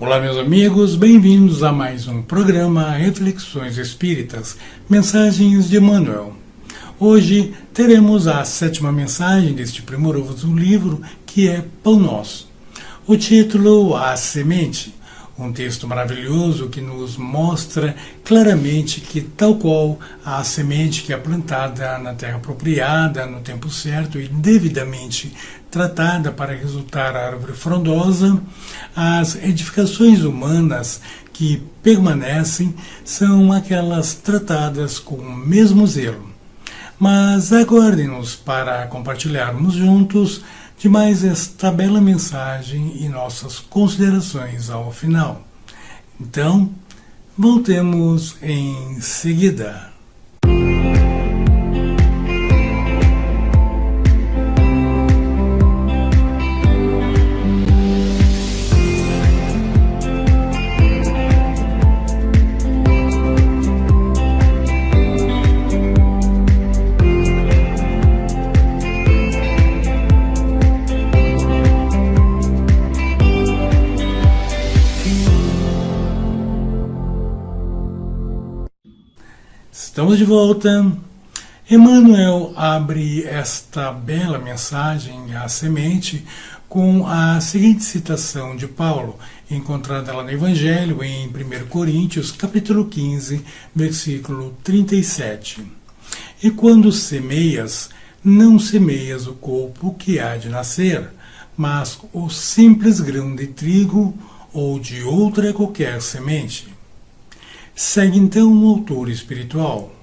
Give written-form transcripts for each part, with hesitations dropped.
Olá, meus amigos, bem-vindos a mais um programa Reflexões Espíritas, Mensagens de Emmanuel. Hoje teremos a 7ª mensagem deste primoroso livro, que é Pão Nosso. O título, A Semente, um texto maravilhoso que nos mostra claramente que, tal qual a semente que é plantada na terra apropriada, no tempo certo e devidamente tratada para resultar árvore frondosa, as edificações humanas que permanecem são aquelas tratadas com o mesmo zelo. Mas aguardem-nos para compartilharmos juntos de mais esta bela mensagem e nossas considerações ao final. Então, voltemos em seguida. Estamos de volta. Emmanuel abre esta bela mensagem, A Semente, com a seguinte citação de Paulo, encontrada lá no Evangelho, em 1 Coríntios, capítulo 15, versículo 37. E quando semeias, não semeias o corpo que há de nascer, mas o simples grão de trigo ou de outra qualquer semente. Segue então o autor espiritual.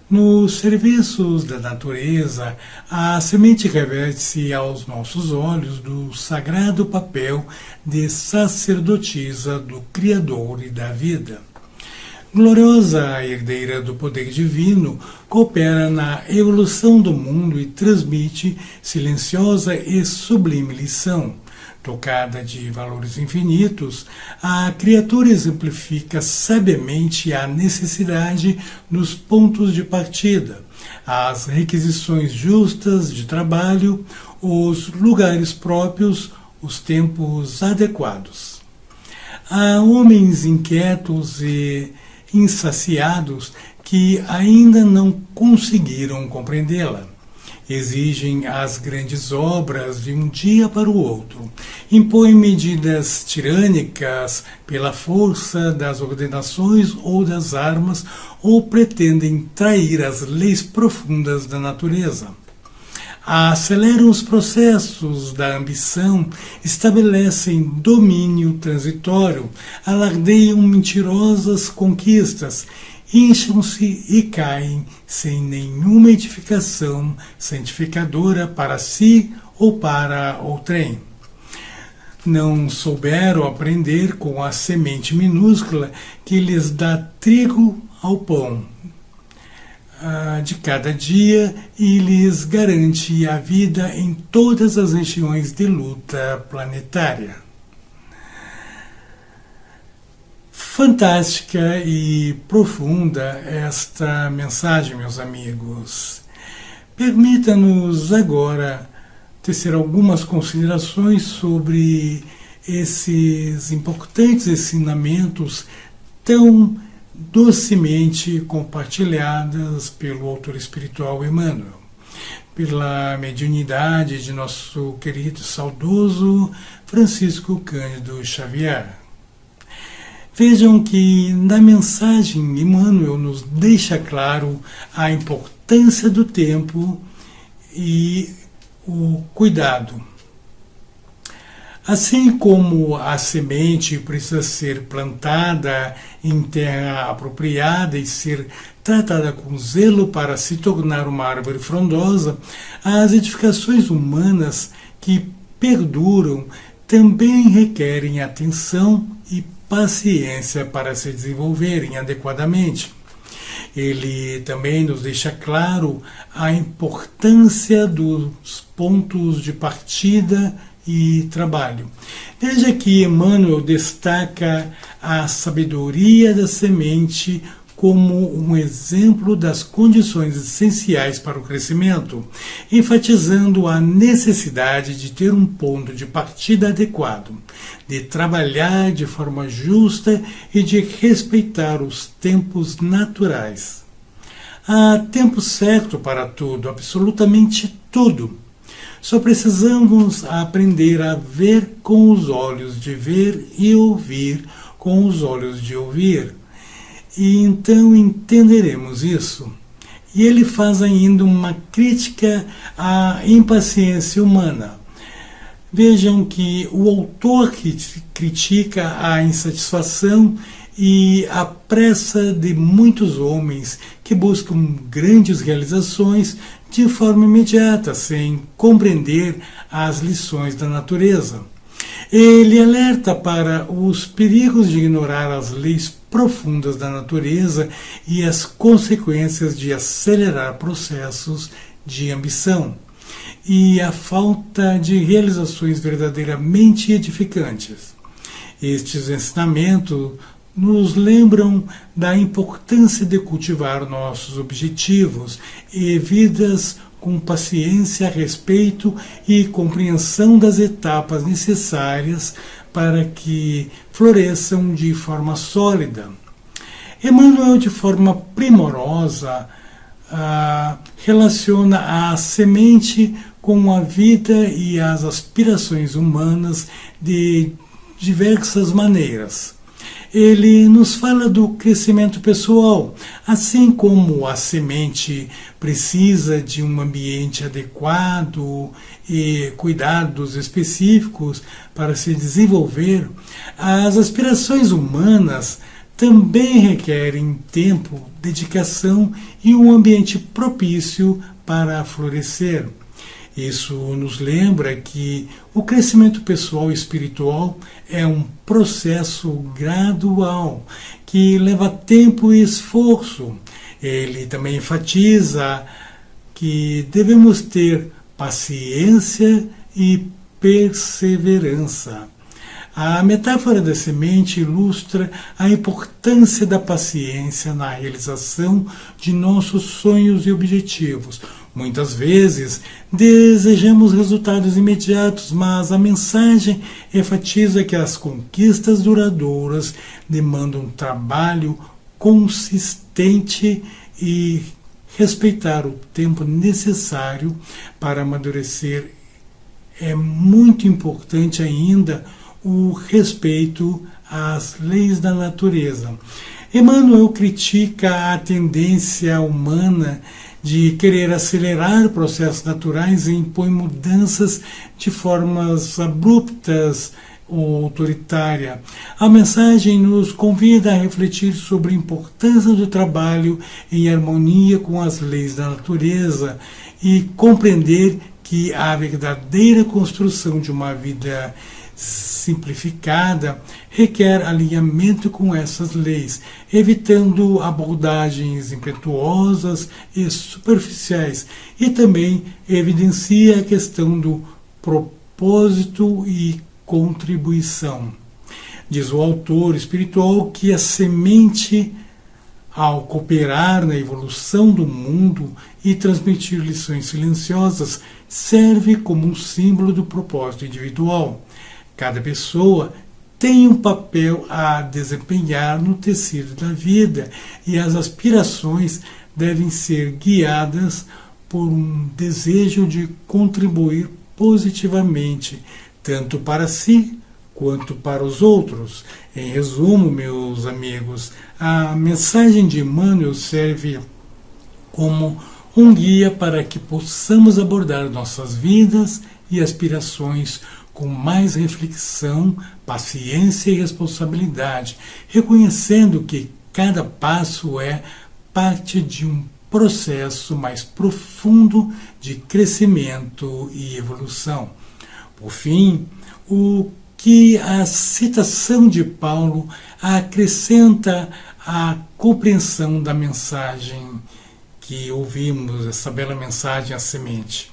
Nos serviços da natureza, a semente reveste aos nossos olhos do sagrado papel de sacerdotisa do Criador e da vida. Gloriosa herdeira do poder divino, coopera na evolução do mundo e transmite silenciosa e sublime lição. Tocada de valores infinitos, a criatura exemplifica sabiamente a necessidade nos pontos de partida, as requisições justas de trabalho, os lugares próprios, os tempos adequados. Há homens inquietos e insaciados que ainda não conseguiram compreendê-la. Exigem as grandes obras de um dia para o outro, impõem medidas tirânicas pela força das ordenações ou das armas, ou pretendem trair as leis profundas da natureza. Aceleram os processos da ambição, estabelecem domínio transitório, alardeiam mentirosas conquistas, incham-se e caem sem nenhuma edificação santificadora para si ou para outrem. Não souberam aprender com a semente minúscula que lhes dá trigo ao pão de cada dia e lhes garante a vida em todas as regiões de luta planetária. Fantástica e profunda esta mensagem, meus amigos. Permita-nos agora tecer algumas considerações sobre esses importantes ensinamentos tão docemente compartilhados pelo autor espiritual Emmanuel, pela mediunidade de nosso querido e saudoso Francisco Cândido Xavier. Vejam que na mensagem Emmanuel nos deixa claro a importância do tempo e o cuidado. Assim como a semente precisa ser plantada em terra apropriada e ser tratada com zelo para se tornar uma árvore frondosa, as edificações humanas que perduram também requerem atenção e paciência para se desenvolverem adequadamente. Ele também nos deixa claro a importância dos pontos de partida e trabalho. Veja que Emmanuel destaca a sabedoria da semente como um exemplo das condições essenciais para o crescimento, enfatizando a necessidade de ter um ponto de partida adequado, de trabalhar de forma justa e de respeitar os tempos naturais. Há tempo certo para tudo, absolutamente tudo. Só precisamos aprender a ver com os olhos de ver e ouvir com os olhos de ouvir. E então entenderemos isso. E ele faz ainda uma crítica à impaciência humana. Vejam que o autor critica a insatisfação e a pressa de muitos homens que buscam grandes realizações de forma imediata, sem compreender as lições da natureza. Ele alerta para os perigos de ignorar as leis profundas da natureza e as consequências de acelerar processos de ambição e a falta de realizações verdadeiramente edificantes. Estes ensinamentos nos lembram da importância de cultivar nossos objetivos e vidas com paciência, respeito e compreensão das etapas necessárias para que floresçam de forma sólida. Emmanuel, de forma primorosa, relaciona a semente com a vida e as aspirações humanas de diversas maneiras. Ele nos fala do crescimento pessoal, assim como a semente precisa de um ambiente adequado e cuidados específicos para se desenvolver, as aspirações humanas também requerem tempo, dedicação e um ambiente propício para florescer. Isso nos lembra que o crescimento pessoal e espiritual é um processo gradual, que leva tempo e esforço. Ele também enfatiza que devemos ter paciência e perseverança. A metáfora da semente ilustra a importância da paciência na realização de nossos sonhos e objetivos. Muitas vezes desejamos resultados imediatos, mas a mensagem enfatiza que as conquistas duradouras demandam trabalho consistente e respeitar o tempo necessário para amadurecer. É muito importante ainda o respeito às leis da natureza. Emmanuel critica a tendência humana de querer acelerar processos naturais e impõe mudanças de formas abruptas ou autoritária. A mensagem nos convida a refletir sobre a importância do trabalho em harmonia com as leis da natureza e compreender que a verdadeira construção de uma vida simplificada requer alinhamento com essas leis, evitando abordagens impetuosas e superficiais, e também evidencia a questão do propósito e contribuição. Diz o autor espiritual que a semente, ao cooperar na evolução do mundo e transmitir lições silenciosas, serve como um símbolo do propósito individual. Cada pessoa tem um papel a desempenhar no tecido da vida e as aspirações devem ser guiadas por um desejo de contribuir positivamente, tanto para si quanto para os outros. Em resumo, meus amigos, a mensagem de Emmanuel serve como um guia para que possamos abordar nossas vidas e aspirações com mais reflexão, paciência e responsabilidade, reconhecendo que cada passo é parte de um processo mais profundo de crescimento e evolução. Por fim, o que a citação de Paulo acrescenta à compreensão da mensagem que ouvimos, essa bela mensagem à semente.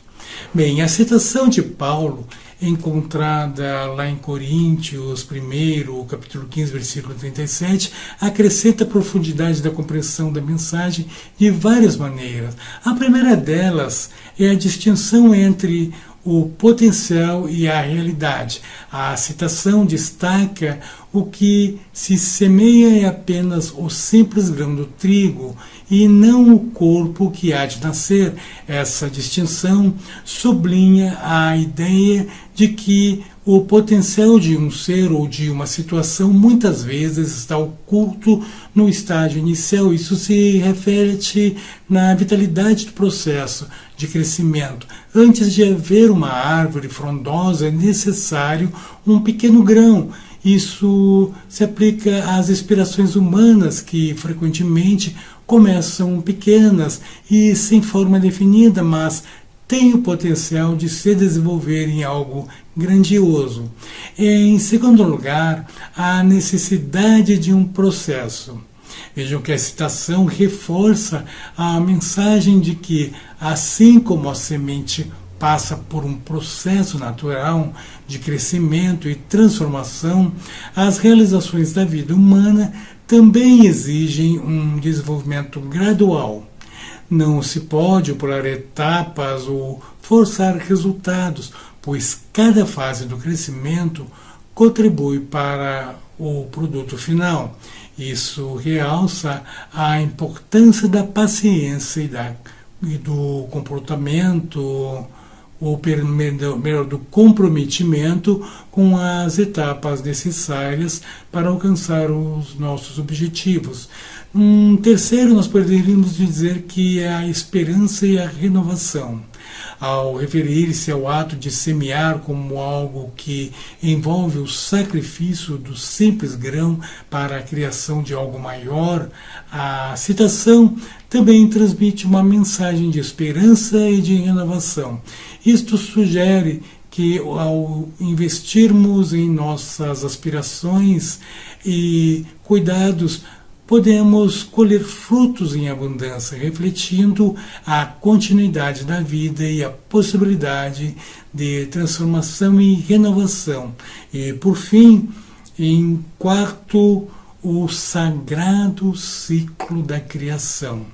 Bem, a citação de Paulo encontrada lá em Coríntios 1, capítulo 15, versículo 37, acrescenta a profundidade da compreensão da mensagem de várias maneiras. A primeira delas é a distinção entre o potencial e a realidade. A citação destaca o que se semeia é apenas o simples grão do trigo e não o corpo que há de nascer. Essa distinção sublinha a ideia de que o potencial de um ser ou de uma situação muitas vezes está oculto no estágio inicial. Isso se reflete na vitalidade do processo de crescimento. Antes de haver uma árvore frondosa, é necessário um pequeno grão. Isso se aplica às inspirações humanas, que frequentemente começam pequenas e sem forma definida, mas têm o potencial de se desenvolver em algo grandioso. Em segundo lugar, a necessidade de um processo. Vejam que a citação reforça a mensagem de que, assim como a semente passa por um processo natural de crescimento e transformação, as realizações da vida humana também exigem um desenvolvimento gradual. Não se pode pular etapas ou forçar resultados, pois cada fase do crescimento contribui para o produto final. Isso realça a importância da paciência e do comportamento, ou melhor, do comprometimento com as etapas necessárias para alcançar os nossos objetivos. Terceiro, nós poderíamos dizer que é a esperança e a renovação. Ao referir-se ao ato de semear como algo que envolve o sacrifício do simples grão para a criação de algo maior, a citação também transmite uma mensagem de esperança e de renovação. Isto sugere que, ao investirmos em nossas aspirações e cuidados, podemos colher frutos em abundância, refletindo a continuidade da vida e a possibilidade de transformação e renovação. E, por fim, em quarto, o sagrado ciclo da criação.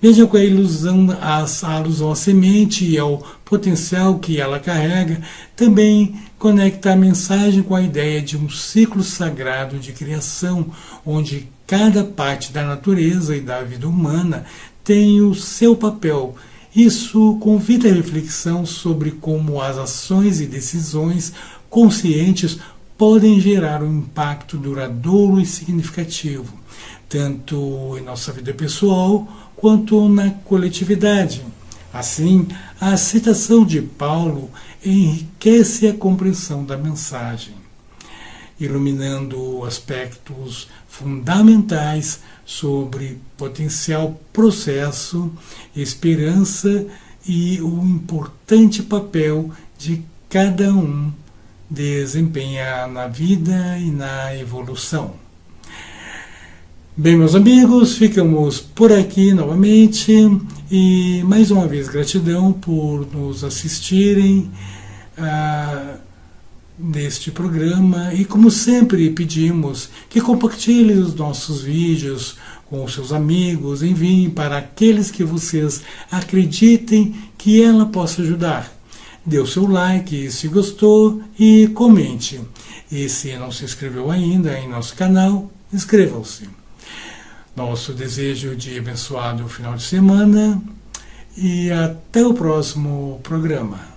Vejam que a alusão à semente e ao potencial que ela carrega também conecta a mensagem com a ideia de um ciclo sagrado de criação, onde cada parte da natureza e da vida humana tem o seu papel. Isso convida a reflexão sobre como as ações e decisões conscientes podem gerar um impacto duradouro e significativo, tanto em nossa vida pessoal quanto na coletividade. Assim, a citação de Paulo enriquece a compreensão da mensagem, iluminando aspectos fundamentais sobre potencial processo, esperança e o importante papel de cada um desempenha na vida e na evolução. Bem, meus amigos, ficamos por aqui novamente e mais uma vez gratidão por nos assistirem neste programa e, como sempre, pedimos que compartilhem os nossos vídeos com os seus amigos, enviem para aqueles que vocês acreditem que ela possa ajudar. Dê o seu like se gostou e comente. E se não se inscreveu ainda em nosso canal, inscrevam-se. Nosso desejo de abençoado final de semana e até o próximo programa.